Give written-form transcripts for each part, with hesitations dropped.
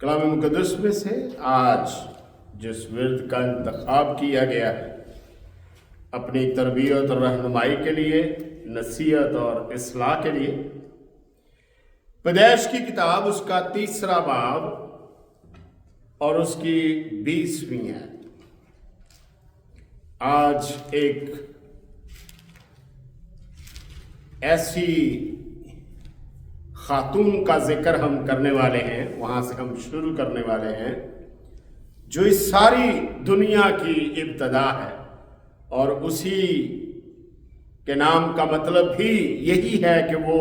कलाम मुक़द्दस में से आज जिस विर्द का इंतखाब किया गया है अपनी तरबियत और रहनुमाई के लिए, नसीहत और इस्लाह के लिए, पैदाइश की किताब उसका 3 बाब और उसकी 20वीं है। आज एक ऐसी खातून का जिक्र हम करने वाले हैं, वहां से हम शुरू करने वाले हैं जो इस सारी दुनिया की इब्तदा है और उसी के नाम का मतलब भी यही है कि वो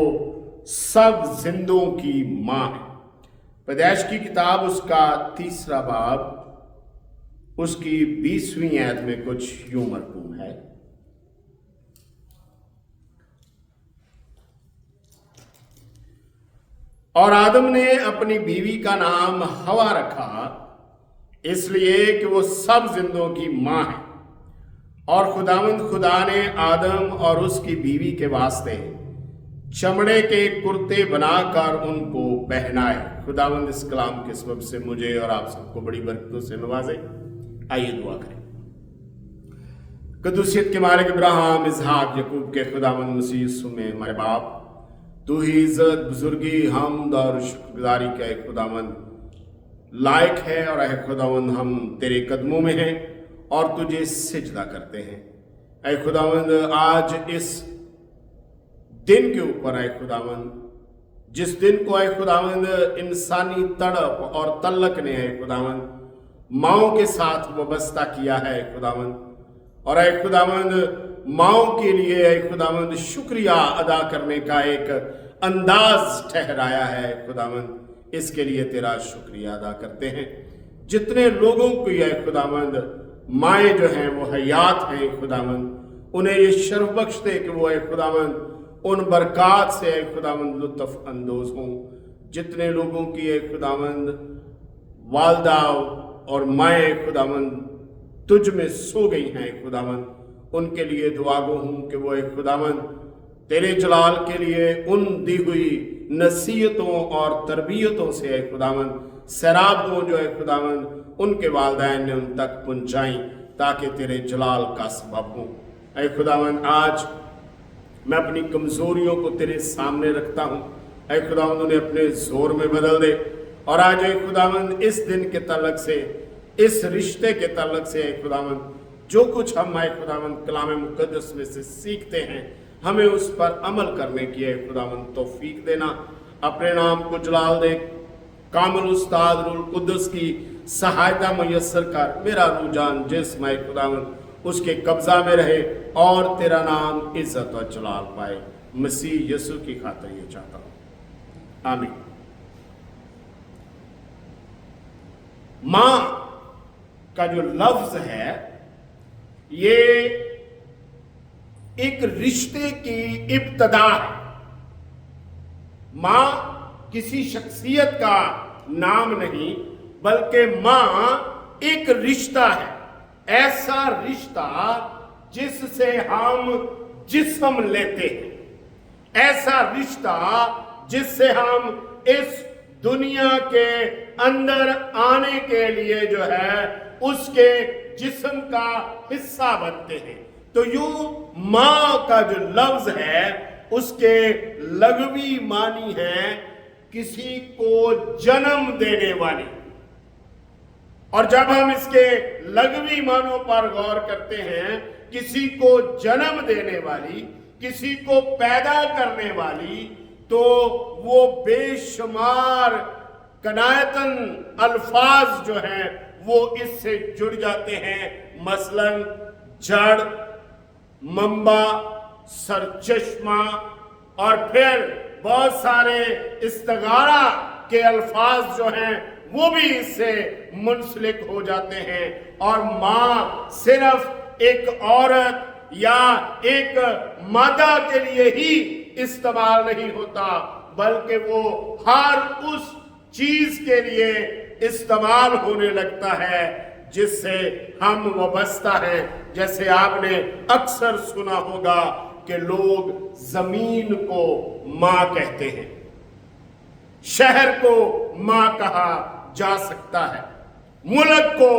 सब जिंदों की माँ है। पैदाइश की किताब उसका 3 बाब उसकी 20वीं आयत में कुछ यूं मरकूम है। और आदम ने अपनी बीवी का नाम हवा रखा इसलिए कि वो सब जिंदों की माँ है। और खुदावंद खुदा ने आदम और उसकी बीवी के वास्ते चमड़े के कुर्ते बनाकर उनको पहनाए। खुदावंद इस कलाम के सबब से मुझे और आप सबको बड़ी बरकतों से नवाजे। आइए दुआ करें। कदूसियत के मालिक इब्राहिम, इसहाक, याकूब के खुदावंद मसीह यीशु में हमारे बाप, तू ही इज्जत, बुजुर्गी, हमद और शुक्रगुजारी का एक खुदावंद लायक है। और ऐ खुदावंद हम तेरे कदमों में हैं और तुझे सिजदा करते हैं। ऐ खुदावंद आज इस दिन के ऊपर ऐ खुदावंद, जिस दिन को ऐ खुदावंद इंसानी तड़प और तल्लक ने ऐ खुदावंद माओ के साथ वाबस्ता किया है ऐ खुदावंद, और ऐ खुदावंद माओ के लिए ऐ खुदावंद शुक्रिया अदा करने का एक अंदाज ठहराया है ऐ खुदावंद, इसके लिए तेरा शुक्रिया अदा करते हैं। जितने लोगों को ऐ खुदावंद माएँ जो हैं वो हयात हैं खुदावंद, उन्हें ये शर्फ बख्श दे कि वो ऐ खुदावंद उन बरक़ात से ऐ खुदावंद लुत्फ़ अंदोज हों। जितने लोगों की ऐ खुदावंद वालदा और माएँ खुदावंद तुझ में सो गई हैं खुदावंद, उनके लिए दुआ गो हूँ कि वो एक खुदावंद तेरे जलाल के लिए उन दी हुई नसीहतों और तरबियतों से एक खुदावंद सैराब हो जो एक खुदावंद उनके वालिदैन ने उन तक पहुँचाई ताकि तेरे जलाल का सबब हो। ऐ खुदावंद आज मैं अपनी कमज़ोरियों को तेरे सामने रखता हूँ। ऐ खुदावंद उन्हें अपने जोर में बदल दे। और आज ऐ खुदावंद इस दिन के तल्लक से, इस रिश्ते के तल्लक से ऐ खुदावंद जो कुछ हम ऐ खुदावंद कलाम मुक़द्दस में से सीखते हैं, हमें उस पर अमल करने की ऐ खुदावंद तौफीक देना। अपने नाम को जलाल दे। कामिल उस्ताद रूल कुद्दस की सहायता मुयस्सर कर। मेरा रुझान जिस्म ऐ खुदावंद उसके कब्जा में रहे और तेरा नाम इज्जत और जलाल पाए। मसीह यीशु की खातिर ये चाहता हूँ, आमीन। माँ का जो लफ्ज है ये एक रिश्ते की इब्तदा है। मां किसी शख्सियत का नाम नहीं बल्कि मां एक रिश्ता है। ऐसा रिश्ता जिससे हम जिस्म लेते हैं, ऐसा रिश्ता जिससे हम इस दुनिया के अंदर आने के लिए जो है उसके जिस्म का हिस्सा बनते हैं। तो यूं मां का जो लफ्ज है उसके लघवी मानी है किसी को जन्म देने वाली। और जब हम इसके लघवी मानों पर गौर करते हैं, किसी को जन्म देने वाली, किसी को पैदा करने वाली, तो वो बेशुमार कनायतन अल्फाज जो हैं वो इससे जुड़ जाते हैं। मसलन जड़, मंबा, सरचश्मा और फिर बहुत सारे इस्तिगारा के अल्फाज जो हैं वो भी इससे मुंसलिक हो जाते हैं। और माँ सिर्फ एक औरत या एक मादा के लिए ही इस्तेमाल नहीं होता बल्कि वो हर उस चीज के लिए इस्तेमाल होने लगता है जिससे हम वाबस्ता हैं। जैसे आपने अक्सर सुना होगा कि लोग जमीन को मां कहते हैं, शहर को मां कहा, جا سکتا ہے، ملک کو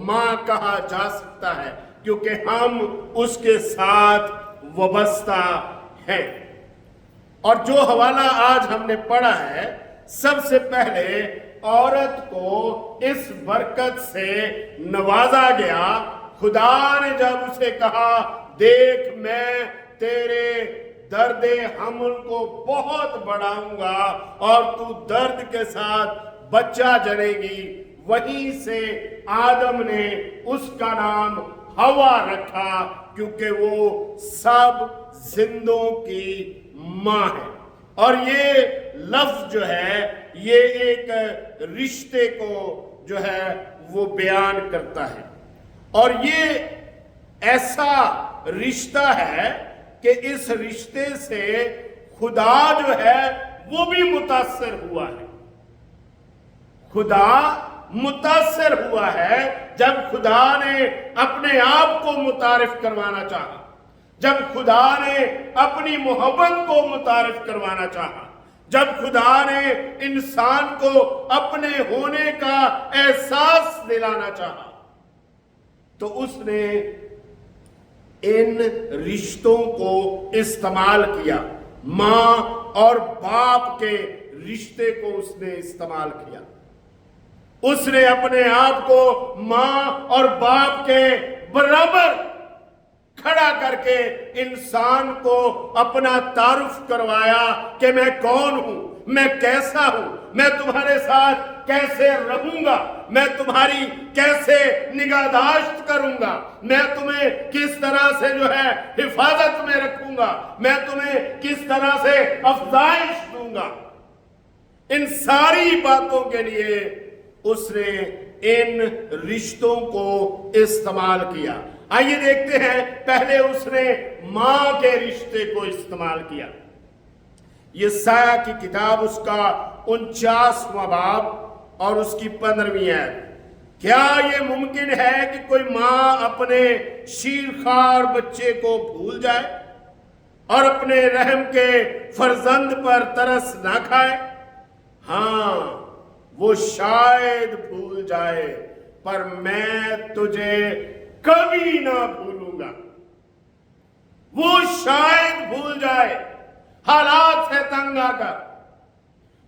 ماں کہا جا سکتا ہے، کیونکہ ہم اس کے ساتھ وابستہ ہیں۔ اور جو حوالہ آج ہم نے پڑھا ہے، سب سے پہلے عورت کو اس برکت سے نوازا گیا۔ خدا نے جب اسے کہا دیکھ میں تیرے درد حمل کو بہت بڑھاؤں گا اور تو درد کے ساتھ بچہ جنے گی، وہیں سے آدم نے اس کا نام ہوا رکھا، کیونکہ وہ سب زندوں کی ماں ہے۔ اور یہ لفظ جو ہے یہ ایک رشتے کو جو ہے وہ بیان کرتا ہے، اور یہ ایسا رشتہ ہے کہ اس رشتے سے خدا جو ہے وہ بھی متاثر ہوا ہے۔ خدا متاثر ہوا ہے جب خدا نے اپنے آپ کو متعارف کروانا چاہا، جب خدا نے اپنی محبت کو متعارف کروانا چاہا، جب خدا نے انسان کو اپنے ہونے کا احساس دلانا چاہا، تو اس نے ان رشتوں کو استعمال کیا۔ ماں اور باپ کے رشتے کو اس نے استعمال کیا۔ اس نے اپنے آپ کو ماں اور باپ کے برابر کھڑا کر کے انسان کو اپنا تعارف کروایا کہ میں کون ہوں، میں کیسا ہوں، میں تمہارے ساتھ کیسے رہوں گا، میں تمہاری کیسے نگہداشت کروں گا، میں تمہیں کس طرح سے جو ہے حفاظت میں رکھوں گا، میں تمہیں کس طرح سے افزائش دوں گا۔ ان ساری باتوں کے لیے اس نے ان رشتوں کو استعمال کیا۔ آئیے دیکھتے ہیں، پہلے اس نے ماں کے رشتے کو استعمال کیا۔ یسایہ کی کتاب اس کا 49واں باب اور اس کی 15ویں آیت۔ کیا یہ ممکن ہے کہ کوئی ماں اپنے شیرخوار بچے کو بھول جائے اور اپنے رحم کے فرزند پر ترس نہ کھائے؟ ہاں، وہ شاید بھول جائے، پر میں تجھے کبھی نہ بھولوں گا۔ وہ شاید بھول جائے، حالات سے تنگ آ کر،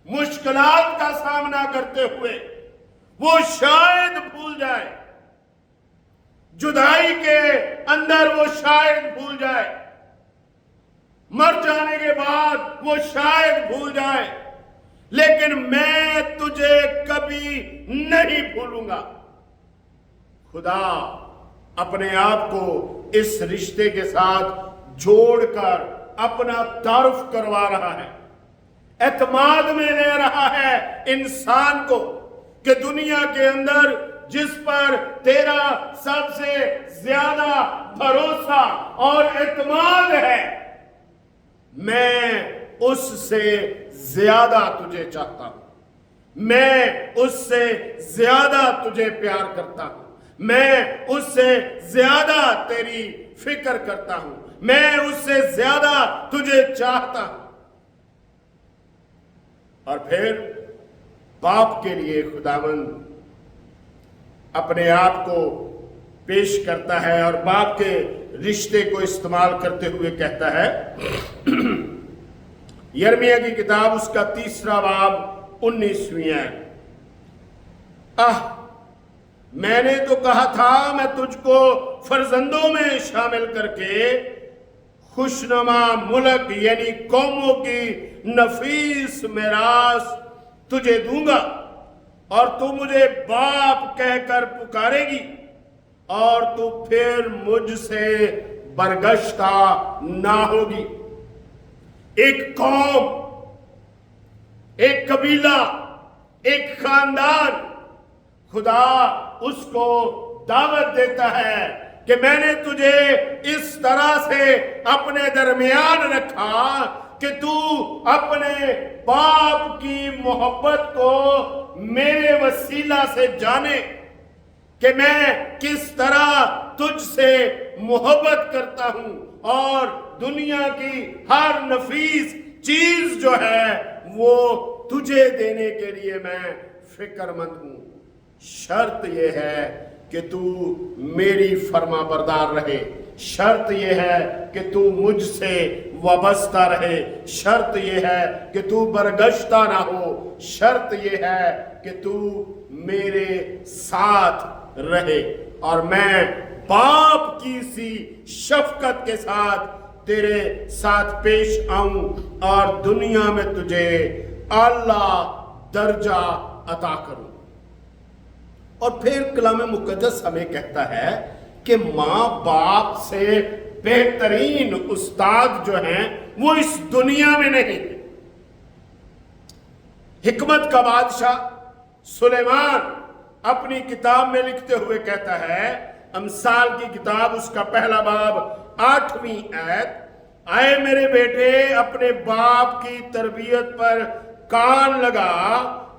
مشکلات کا سامنا کرتے ہوئے وہ شاید بھول جائے، جدائی کے اندر وہ شاید بھول جائے، مر جانے کے بعد وہ شاید بھول جائے، لیکن میں تجھے کبھی نہیں بھولوں گا۔ خدا اپنے آپ کو اس رشتے کے ساتھ جوڑ کر اپنا تعارف کروا رہا ہے، اعتماد میں لے رہا ہے انسان کو کہ دنیا کے اندر جس پر تیرا سب سے زیادہ بھروسہ اور اعتماد ہے، میں اس سے زیادہ تجھے چاہتا ہوں، میں اس سے زیادہ تجھے پیار کرتا ہوں، میں اس سے زیادہ تیری فکر کرتا ہوں، میں اس سے زیادہ تجھے چاہتا ہوں۔ اور پھر باپ کے لیے خداوند اپنے آپ کو پیش کرتا ہے اور باپ کے رشتے کو استعمال کرتے ہوئے کہتا ہے، یرمیہ کی کتاب اس کا 3 باب 19ویں آیت۔ میں نے تو کہا تھا میں تجھ کو فرزندوں میں شامل کر کے خوشنما ملک یعنی قوموں کی نفیس میراث تجھے دوں گا، اور تو مجھے باپ کہہ کر پکارے گی، اور تو پھر مجھ سے برگشتہ نہ ہوگی۔ ایک قوم، ایک قبیلہ، ایک خاندان، خدا اس کو دعوت دیتا ہے کہ میں نے تجھے اس طرح سے اپنے درمیان رکھا کہ تو اپنے باپ کی محبت کو میرے وسیلہ سے جانے کہ میں کس طرح تجھ سے محبت کرتا ہوں، اور دنیا کی ہر نفیس چیز جو ہے وہ تجھے دینے کے لیے میں फिक्रमंद हूं, शर्त यह है कि तू मेरी फर्मा बरदार रहे, शर्त यह है कि तू मुझसे वाबस्ता रहे, शर्त यह है कि तू बरगश्ता ना हो, शर्त यह है कि तू मेरे साथ रहे और मैं बाप की सी शफकत के साथ तेरे साथ पेश आऊं और दुनिया में तुझे अल्लाह दर्जा अता करूं। और फिर कलाम मुकद्दस हमें कहता है कि माँ बाप से बेहतरीन उस्ताद जो हैं वो इस दुनिया में नहीं है। हिकमत का बादशाह सुलेमान अपनी किताब में लिखते हुए कहता है, अमसाल की किताब उसका पहला बाब 8वीं आयत, आए मेरे बेटे अपने बाप की तरबियत पर कान लगा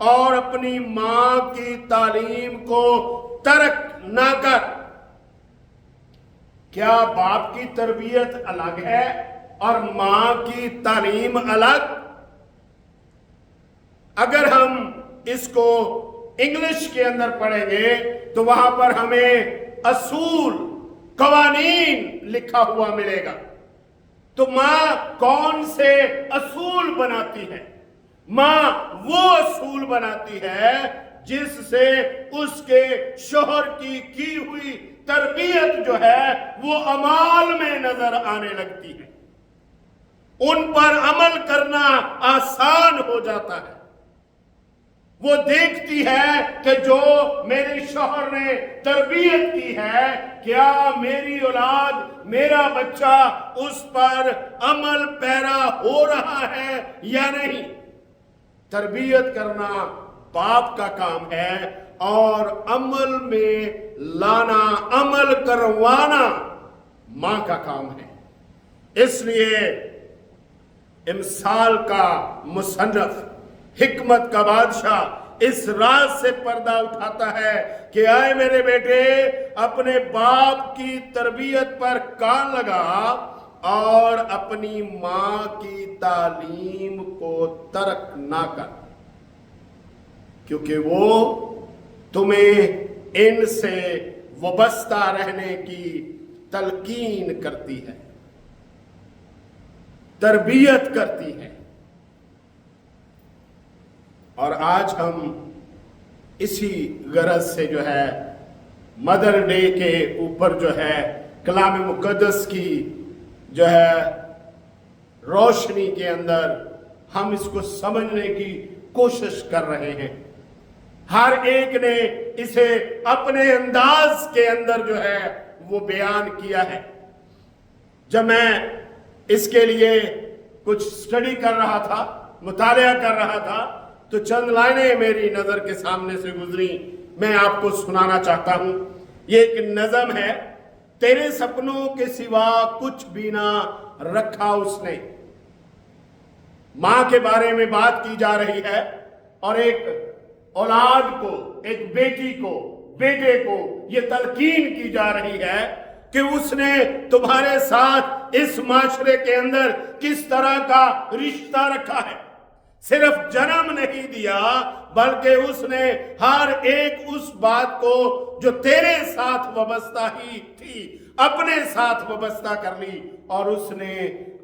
और अपनी मां की तालीम को तर्क ना कर। क्या बाप की तरबियत अलग है और मां की तालीम अलग? अगर हम इसको इंग्लिश के अंदर पढ़ेंगे तो वहां पर हमें असूल कवानीन लिखा हुआ मिलेगा। तो मां कौन से असूल बनाती है? मां वो असूल बनाती है जिससे उसके शोहर की हुई तरबियत जो है वो अमाल में नजर आने लगती है, उन पर अमल करना आसान हो जाता है। वो देखती है कि जो मेरे शौहर ने तरबियत की है, क्या मेरी औलाद, मेरा बच्चा उस पर अमल पैरा हो रहा है या नहीं। तरबियत करना बाप का काम है और अमल में लाना, अमल करवाना मां का काम है। इसलिए इमसाल का मुसन्नफ, हिकमत का बादशाह इस राज से पर्दा उठाता है कि आए मेरे बेटे अपने बाप की तरबियत पर कान लगा और अपनी मां की तालीम को तर्क ना कर, क्योंकि वो तुम्हें इनसे वाबस्ता रहने की तलकीन करती है, तरबियत करती है। और आज हम इसी गरज से जो है मदर डे के ऊपर जो है कलाम मुकद्दस की जो है रोशनी के अंदर हम इसको समझने की कोशिश कर रहे हैं। हर एक ने इसे अपने अंदाज के अंदर जो है वो बयान किया है। जब मैं इसके लिए कुछ स्टडी कर रहा था, मुतालिया कर रहा था, तो चंद लाइनें मेरी नजर के सामने से गुजरी, मैं आपको सुनाना चाहता हूं। ये एक नज़म है, तेरे सपनों के सिवा कुछ भी ना रखा उसने। मां के बारे में बात की जा रही है और एक औलाद को, एक बेटी को, बेटे को ये तलकीन की जा रही है कि उसने तुम्हारे साथ इस माशरे के अंदर किस तरह का रिश्ता रखा है। सिर्फ जन्म नहीं दिया बल्कि उसने हर एक उस बात को जो तेरे साथ वाबस्ता ही थी अपने साथ वाबस्ता कर ली और उसने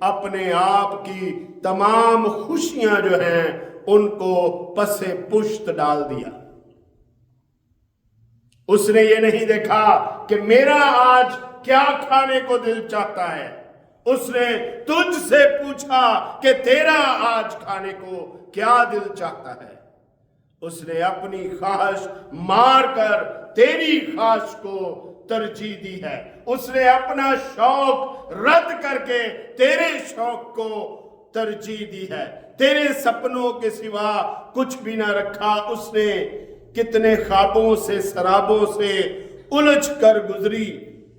अपने आप की तमाम खुशियां जो हैं उनको पसे पुश्त डाल दिया। उसने ये नहीं देखा कि मेरा आज क्या खाने को दिल चाहता है, उसने तुझसे पूछा कि तेरा आज खाने को क्या दिल चाहता है। उसने अपनी ख्वाहिश मारकर तेरी ख्वाहिश को तरजीह दी है। उसने अपना शौक रद्द करके तेरे शौक को तरजीह दी है। तेरे सपनों के सिवा कुछ भी ना रखा उसने। कितने ख्वाबों से, शराबों से उलझ कर गुजरी,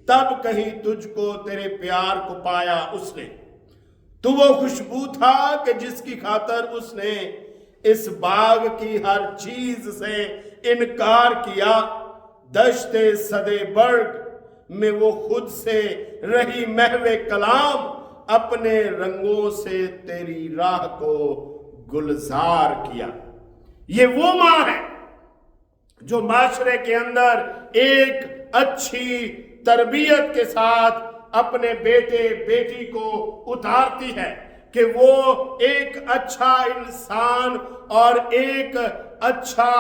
तब कहीं तुझको तेरे प्यार को पाया उसने। तू वो खुशबू था कि जिसकी खातर उसने इस बाग की हर चीज से इनकार किया। दश्ते सदे बर्ग में वो खुद से रही महवे कलाम, अपने रंगों से तेरी राह को गुलजार किया। ये वो माँ है जो माशरे के अंदर एक अच्छी तरबियत के साथ अपने बेटे बेटी को उतारती है कि वो एक अच्छा इंसान और एक अच्छा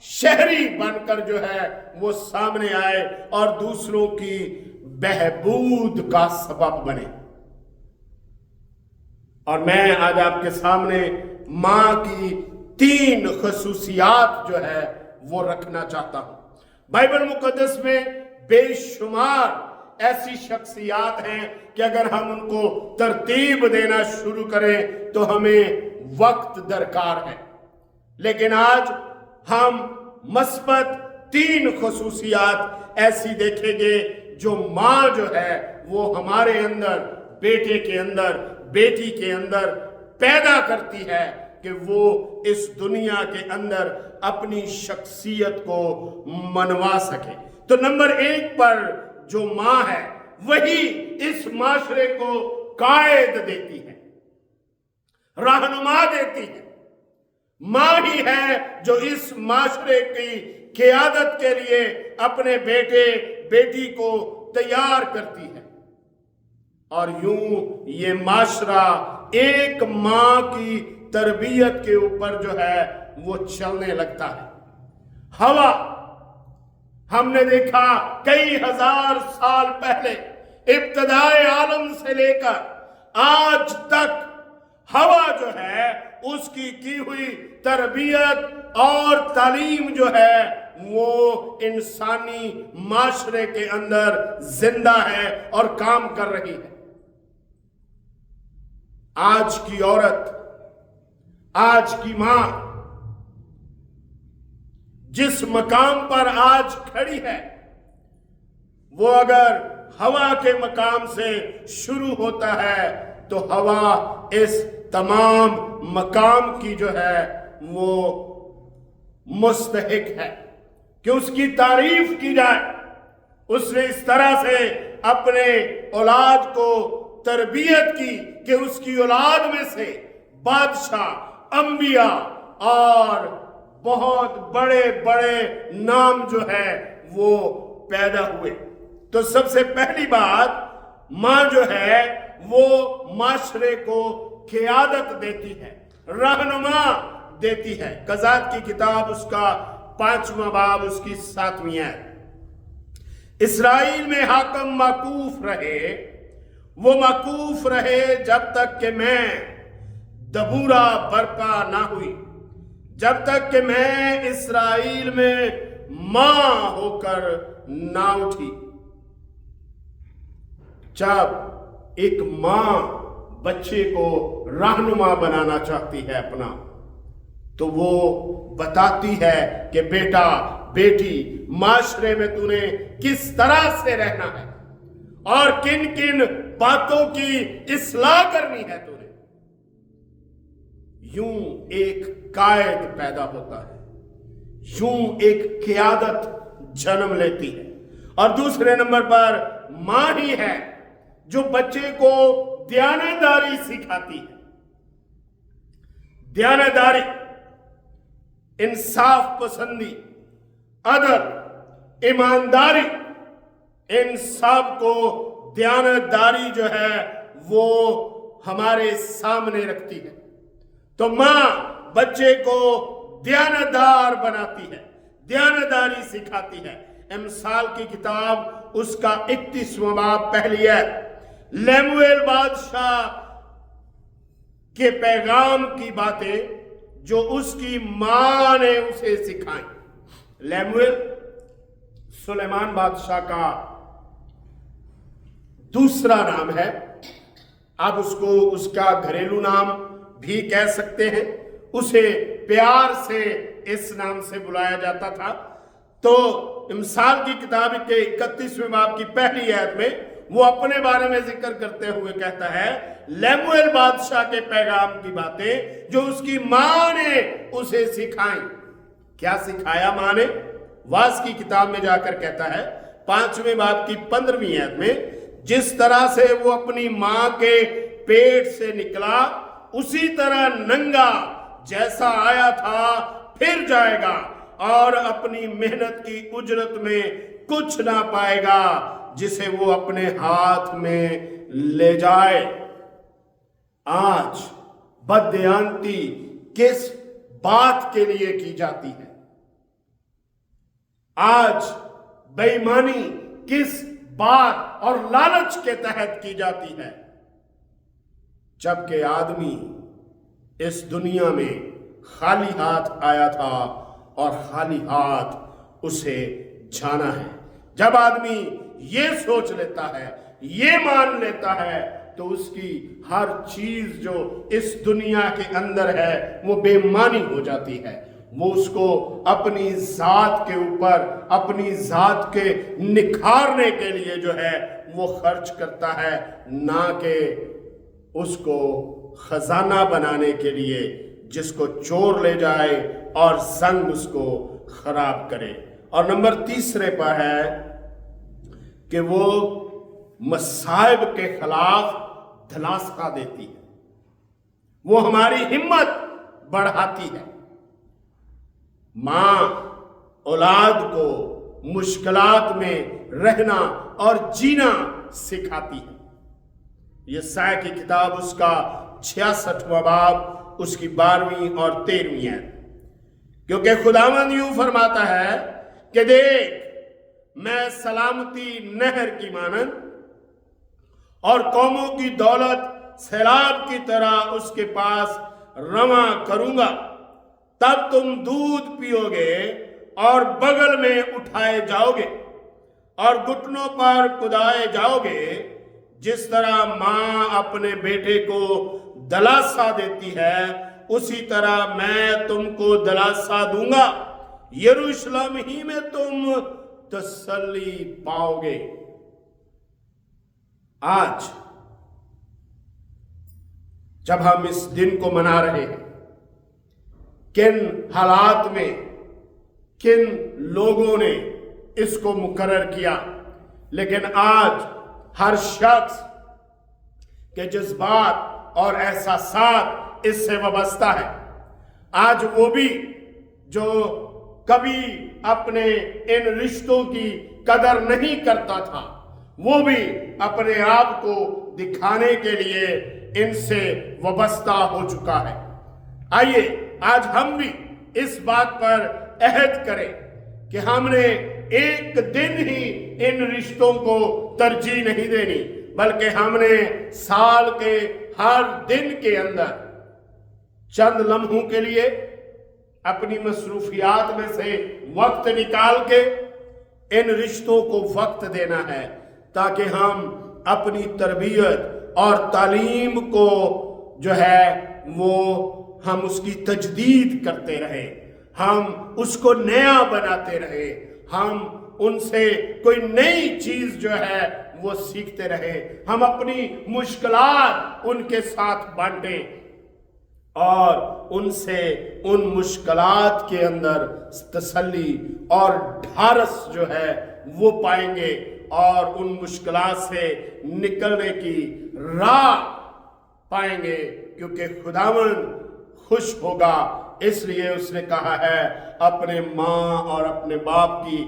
शहरी बनकर जो है वो सामने आए और दूसरों की बहबूद का सबब बने। और मैं आज आपके सामने मां की 3 खसूसियात जो है वो रखना चाहता हूं। बाइबल मुकद्दस में बेशुमार ऐसी शख्सियात हैं कि अगर हम उनको तरतीब देना शुरू करें तो हमें वक्त दरकार है, लेकिन आज हम मस्बत 3 खसूसियात ऐसी देखेंगे जो माँ जो है वो हमारे अंदर, बेटे के अंदर, बेटी के अंदर पैदा करती है कि वो इस दुनिया के अंदर अपनी शख्सियत को मनवा सके। तो नंबर 1 पर जो माँ है वही इस माशरे को कायद देती है, रहनुमा देती है। माँ ही है जो इस माशरे की क़ियादत के लिए अपने बेटे बेटी को तैयार करती है। और यूं ये माशरा एक माँ की तरबियत के ऊपर जो है वो चलने लगता है। हवा, हमने देखा कई हजार साल पहले इब्तदाए आलम से लेकर आज तक हवा जो है उसकी की हुई तरबियत और तालीम जो है वो इंसानी माशरे के अंदर जिंदा है और काम कर रही है। आज की औरत, आज की मां जिस मकाम पर आज खड़ी है वो अगर हवा के मकाम से शुरू होता है तो हवा इस तमाम मकाम की जो है वो मुस्तहिक है कि उसकी तारीफ की जाए। उसने इस तरह से अपने औलाद को तरबियत की कि उसकी औलाद में से बादशाह, अंबिया और बहुत बड़े बड़े नाम जो है वो पैदा हुए। तो सबसे पहली बात, मां जो है वो माशरे को क़ियादत देती है, रहनुमा देती है। कज़ात की किताब उसका 5वां बाब उसकी 7वीं आयत। इसराइल में हाकम माकूफ रहे, वो माकूफ रहे जब तक कि मैं दबूरा बरपा ना हुई, जब तक कि मैं इसराइल में मां होकर ना उठी। जब एक मां बच्चे को रहनुमा बनाना चाहती है अपना, तो वो बताती है कि बेटा बेटी माशरे में तूने किस तरह से रहना है और किन किन बातों की इस्लाह करनी है तूने। यूं एक कायद पैदा होता है, यूं एक क़ियादत जन्म लेती है। और दूसरे नंबर पर मां ही है जो बच्चे को दयानतदारी सिखाती है। दयानतदारी, इंसाफ पसंदी, अदल, ईमानदारी, इन सब को दयानतदारी जो है वो हमारे सामने रखती है। तो मां बच्चे को दयानतदार बनाती है, दयानतदारी सिखाती है। एमसाल की किताब उसका 31वां बाब पहली आयत, लेमुएल बादशाह के पैगाम की बातें जो उसकी मां ने उसे सिखाई। लेमुएल सुलेमान बादशाह का दूसरा नाम है, आप उसको उसका घरेलू नाम भी कह सकते हैं। उसे प्यार से इस नाम से बुलाया जाता था। तो इमसाल की किताब के 31वें बाब की पहली आयत में वो अपने बारे में जिक्र करते हुए कहता है, लेमुएल बादशाह के पैगाम की बातें जो उसकी मां ने उसे सिखाई। क्या सिखाया मां ने? वास की किताब में जाकर कहता है 5वें बाब की 15वीं आयत में, जिस तरह से वो अपनी मां के पेट से निकला उसी तरह नंगा जैसा आया था फिर जाएगा और अपनी मेहनत की उजरत में कुछ ना पाएगा जिसे वो अपने हाथ में ले जाए। आज बदयांती किस बात के लिए की जाती है? आज बेईमानी किस बात और लालच के तहत की जाती है? जबकि आदमी इस दुनिया में खाली हाथ आया था और खाली हाथ उसे जाना है। जब आदमी ये सोच लेता है, ये मान लेता है, तो उसकी हर चीज जो इस दुनिया के अंदर है वो बेईमानी हो जाती है। वो उसको अपनी जात के ऊपर, अपनी जात के निखारने के लिए जो है वो खर्च करता है, ना कि उसको खजाना बनाने के लिए जिसको चोर ले जाए और जंग उसको खराब करे। और नंबर तीसरे पर है कि वो मसाइब के खिलाफ दिलासा देती है, वो हमारी हिम्मत बढ़ाती है। मां औलाद को मुश्किलात में रहना और जीना सिखाती है। यशायाह की किताब उसका 66वां बाब उसकी 12वीं और 13वीं है। क्योंकि खुदावंद यूं फरमाता है कि देख, मैं सलामती नहर की मानंद और कौमों की दौलत सैलाब की तरह उसके पास रवा करूंगा। तब तुम दूध पियोगे और बगल में उठाए जाओगे और घुटनों पर कुदाए जाओगे। जिस तरह मां अपने बेटे को दिलासा देती है, उसी तरह मैं तुमको दिलासा दूंगा। यरूशलेम ही में तुम तसल्ली पाओगे। आज जब हम इस दिन को मना रहे हैं, किन हालात में किन लोगों ने इसको मुकर्रर किया, लेकिन आज हर शख्स के जज्बात और एहसासात इससे वाबस्ता है। आज वो भी जो कभी अपने इन रिश्तों की कदर नहीं करता था, वो भी अपने आप को दिखाने के लिए इनसे वाबस्ता हो चुका है। आइए आज हम भी इस बात पर अहद करें कि हमने एक दिन ही इन रिश्तों को तरजीह नहीं देनी, बल्कि हमने साल के हर दिन के अंदर चंद लम्हों के लिए अपनी मसरूफियात में से वक्त निकाल के इन रिश्तों को वक्त देना है, ताकि हम अपनी तरबियत और तालीम को जो है वो हम उसकी तजदीद करते रहे, हम उसको नया बनाते रहे, हम उनसे कोई नई चीज जो है वो सीखते रहे, हम अपनी मुश्किलात उनके साथ बांटें और उनसे उन मुश्किलात के अंदर तसल्ली और ढारस जो है वो पाएंगे और उन मुश्किलात से निकलने की राह पाएंगे, क्योंकि खुदावंद खुश होगा। इसलिए उसने कहा है अपने माँ और अपने बाप की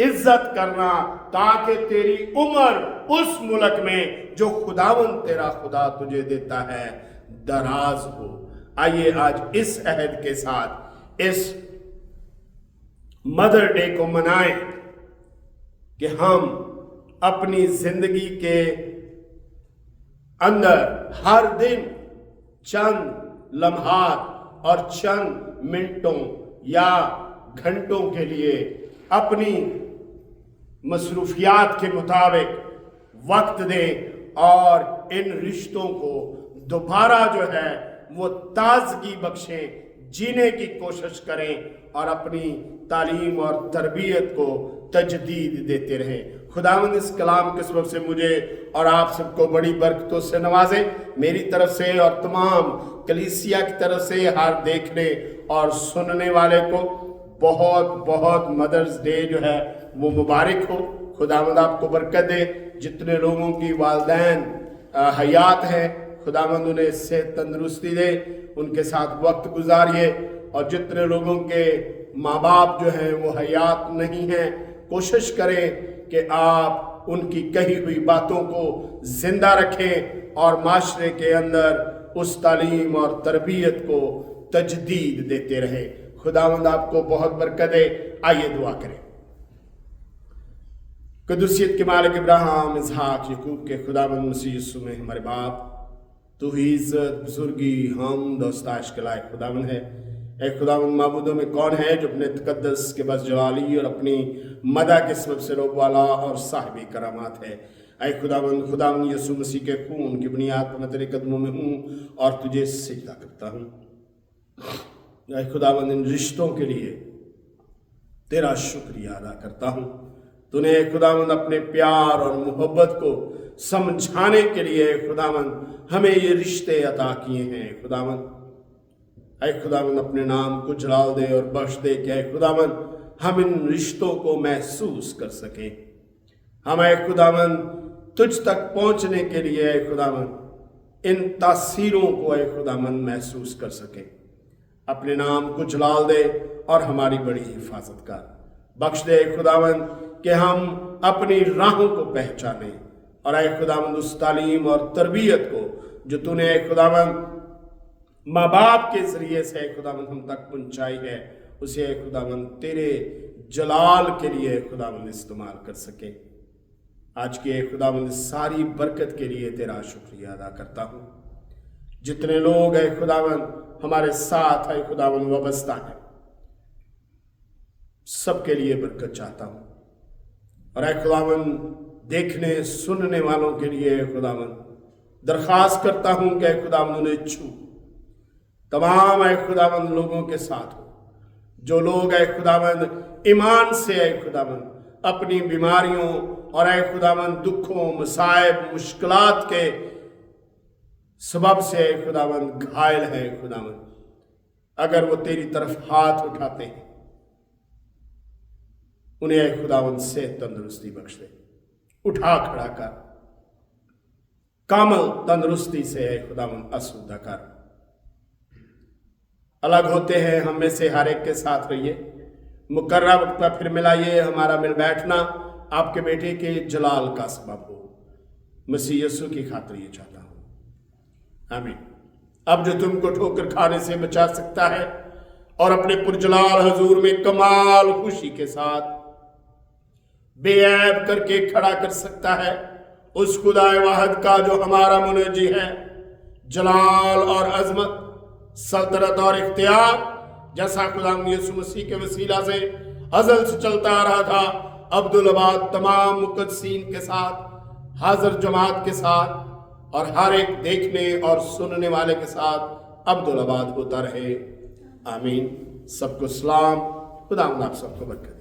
इज्जत करना, ताकि तेरी उम्र उस मुल्क में जो खुदावंद तेरा खुदा तुझे देता है दराज हो। आइए आज इस अहद के साथ इस मदर डे को मनाएं कि हम अपनी जिंदगी के अंदर हर दिन चंद लम्हात और चंद मिनटों या घंटों के लिए अपनी मसरूफियात के मुताबिक वक्त दें और इन रिश्तों को दोबारा जो है वो ताजगी बख्शें, जीने की कोशिश करें और अपनी तालीम और तरबियत को तजदीद देते रहें। खुदावंद इस कलाम के सबब से मुझे और आप सबको बड़ी बरकतों से नवाजे। मेरी तरफ से और तमाम कलीसिया की तरफ से हर देखने और सुनने वाले को बहुत बहुत मदर्स डे जो है वो मुबारक हो। खुदावंद आपको बरकत दे। जितने लोगों की वालदैन हयात हैं, खुदावंद उन्हें सेहत तंदुरुस्ती दे, उनके साथ वक्त गुजारिए اور جتنے لوگوں کے ماں باپ جو ہیں وہ حیات نہیں ہیں، کوشش کریں کہ آپ ان کی کہی ہوئی باتوں کو زندہ رکھیں اور معاشرے کے اندر اس تعلیم اور تربیت کو تجدید دیتے رہیں۔ خداوند آپ کو بہت برکت دے۔ آئیے دعا کریں۔ قدوسیت کے مالک ابراہیم، اسحاق، یعقوب کے خداوند مسیح یسوع میں ہمارے باپ، تو ہی عزت، بزرگی، حمد اور ستائش کے لائق خداوند ہے۔ اے خداوند، معبودوں میں کون ہے جو اپنے تقدس کے بس جلالی اور اپنی مدح کے سبب سے روب والا اور صاحب کرامات ہے۔ اے خداوند یسوع مسیح کے خون کی بنیاد پر میں تیرے قدموں میں ہوں اور تجھے سجدہ کرتا ہوں۔ اے خداوند، ان رشتوں کے لیے تیرا شکریہ ادا کرتا ہوں۔ تو نے خداوند اپنے پیار اور محبت کو سمجھانے کے لیے خداوند ہمیں یہ رشتے عطا کیے ہیں۔ اے خداوند اپنے نام کو جلال دے اور بخش دے کہ اے خداوند ہم ان رشتوں کو محسوس کر سکیں۔ ہم اے خداوند تجھ تک پہنچنے کے لیے اے خداوند ان تاثیروں کو اے خداوند محسوس کر سکیں۔ اپنے نام کو جلال دے اور ہماری بڑی حفاظت کر۔ بخش دے اے خداوند کہ ہم اپنی راہوں کو پہچانیں، اور اے خداوند اس تعلیم اور تربیت کو جو تو نے اے خداوند ماں باپ کے ذریعے سے اے خداوند ہم تک پہنچائی ہے، اسے اے خداوند تیرے جلال کے لیے اے خداوند استعمال کر سکے۔ آج کی اے خداوند ساری برکت کے لیے تیرا شکریہ ادا کرتا ہوں۔ جتنے لوگ اے خداوند ہمارے ساتھ اے خداوند وابستہ ہیں، سب کے لیے برکت چاہتا ہوں، اور اے خداوند دیکھنے سننے والوں کے لیے اے خداوند درخواست کرتا ہوں کہ اے خداوند انہیں چھو، تمام اے خداوند لوگوں کے ساتھ ہو جو لوگ اے خداوند ایمان سے اے خداوند اپنی بیماریوں اور اے خداوند دکھوں، مصائب، مشکلات کے سبب سے اے خداوند گھائل ہے اے خداوند، اگر وہ تیری طرف ہاتھ اٹھاتے ہیں انہیں اے خداوند صحت تندرستی بخش دے، اٹھا کھڑا کر، کامل تندرستی سے اے خداوند آسودہ کر۔ الگ ہوتے ہیں ہم میں سے ہر ایک کے ساتھ رہیے، مقررہ وقت پر پھر ملائیے۔ ہمارا مل بیٹھنا آپ کے بیٹے کے جلال کا سبب ہو، مسیح یسوع کی خاطر یہ چاہتا ہوں، آمین۔ اب جو تم کو ٹھوکر کھانے سے بچا سکتا ہے اور اپنے پرجلال حضور میں کمال خوشی کے ساتھ بے عیب کر کے کھڑا کر سکتا ہے، اس خدا واحد کا جو ہمارا منجی ہے، جلال اور عظمت، سلطنت اور اختیار، جیسا خداوند یسوع مسیح کے وسیلہ سے ازل سے چلتا آ رہا تھا، عبدالآباد تمام مقدسین کے ساتھ، حاضر جماعت کے ساتھ، اور ہر ایک دیکھنے اور سننے والے کے ساتھ عبدالآباد ہوتا رہے، آمین۔ سب کو سلام، خداوند آپ سب کو برکت۔